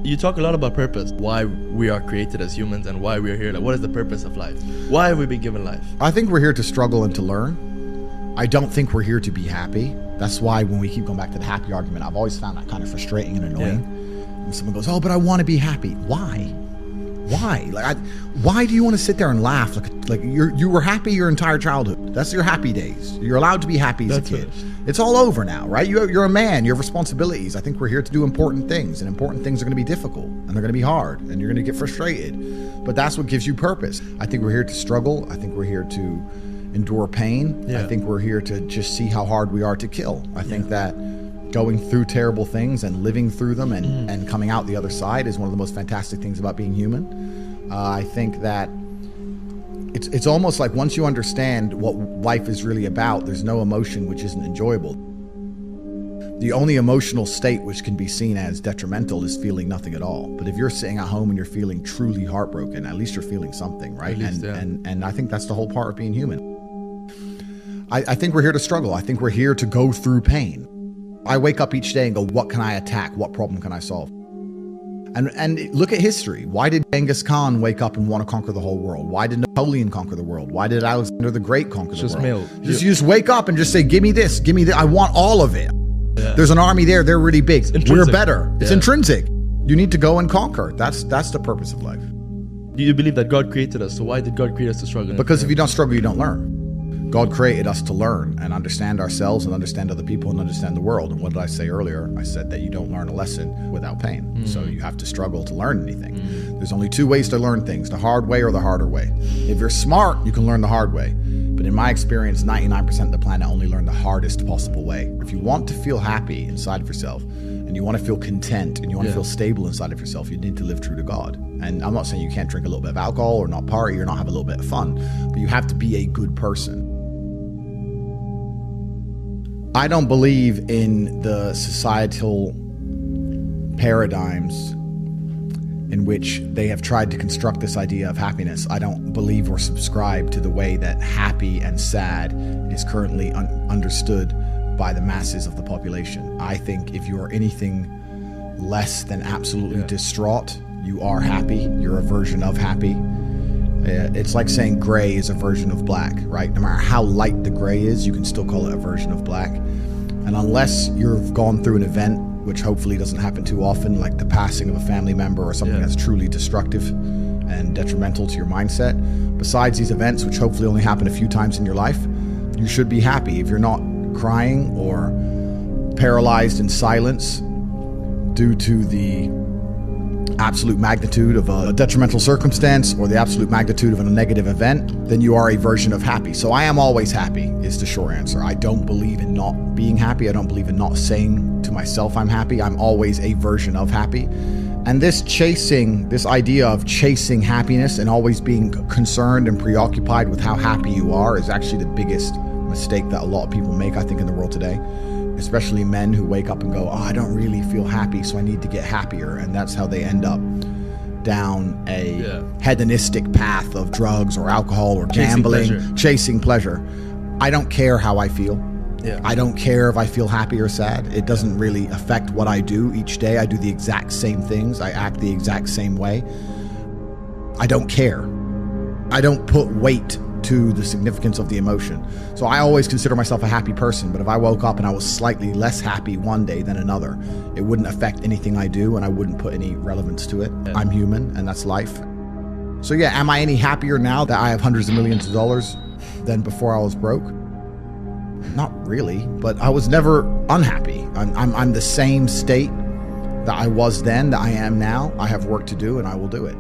You talk a lot about purpose, why we are created as humans and why we are here. Like, what is the purpose of life? Why have we been given life? I think we're here to struggle and to learn. I don't think we're here to be happy. That's why when we keep going back to the happy argument, I've always found that kind of frustrating and annoying. When someone goes, oh, but I want to be happy. Why? Why do you want to sit there and laugh like you were happy your entire childhood? That's your happy days. You're allowed to be happy as a kid. It's all over now, right? You're a man. You have responsibilities. I think we're here to do important things, and important things are going to be difficult, and they're going to be hard, and you're going to get frustrated. But that's what gives you purpose. I think we're here to struggle. I think we're here to endure pain. I think we're here to just see how hard we are to kill. I think that going through terrible things and living through them and coming out the other side is one of the most fantastic things about being human. I think that it's almost like once you understand what life is really about, there's no emotion which isn't enjoyable. The only emotional state which can be seen as detrimental is feeling nothing at all. But if you're sitting at home and you're feeling truly heartbroken, at least you're feeling something, right? And I think that's the whole part of being human. I think we're here to struggle. I think we're here to go through pain. I wake up each day and go, what can I attack? What problem can I solve? And look at history. Why did Genghis Khan wake up and want to conquer the whole world? Why did Napoleon conquer the world? Why did Alexander the Great conquer the world? You just wake up and just say, give me this, give me that. I want all of it. There's an army there. They're really big. We're better. It's intrinsic. You need to go and conquer. That's the purpose of life. Do you believe that God created us? So why did God create us to struggle? Because if you don't struggle, you don't learn. God created us to learn and understand ourselves and understand other people and understand the world. And what did I say earlier? I said that you don't learn a lesson without pain. So you have to struggle to learn anything. There's only two ways to learn things, the hard way or the harder way. If you're smart, you can learn the hard way. But in my experience, 99% of the planet only learn the hardest possible way. If you want to feel happy inside of yourself and you want to feel content and you want to feel stable inside of yourself, you need to live true to God. And I'm not saying you can't drink a little bit of alcohol or not party or not have a little bit of fun, but you have to be a good person. I don't believe in the societal paradigms in which they have tried to construct this idea of happiness. I don't believe or subscribe to the way that happy and sad is currently understood by the masses of the population. I think if you are anything less than absolutely distraught, you are happy. You're a version of happy. It's like saying gray is a version of black, right? No matter how light the gray is, you can still call it a version of black. And unless you've gone through an event, which hopefully doesn't happen too often, like the passing of a family member or something that's truly destructive and detrimental to your mindset, besides these events, which hopefully only happen a few times in your life, you should be happy. If you're not crying or paralyzed in silence due to the absolute magnitude of a detrimental circumstance or the absolute magnitude of a negative event, then you are a version of happy. So I am always happy is the short answer. I don't believe in not being happy. I don't believe in not saying to myself I'm happy. I'm always a version of happy. And this idea of chasing happiness and always being concerned and preoccupied with how happy you are is actually the biggest mistake that a lot of people make, I think, in the world today. Especially men who wake up and go, oh, I don't really feel happy, so I need to get happier. And that's how they end up down a hedonistic path of drugs or alcohol or gambling, chasing pleasure. I don't care how I feel. I don't care if I feel happy or sad. It doesn't really affect what I do each day. I do the exact same things. I act the exact same way. I don't care. I don't put weight to the significance of the emotion. So I always consider myself a happy person, but if I woke up and I was slightly less happy one day than another, it wouldn't affect anything I do and I wouldn't put any relevance to it. I'm human and that's life. So yeah, am I any happier now that I have hundreds of millions of dollars than before I was broke? Not really, but I was never unhappy. I'm the same state that I was then that I am now. I have work to do and I will do it.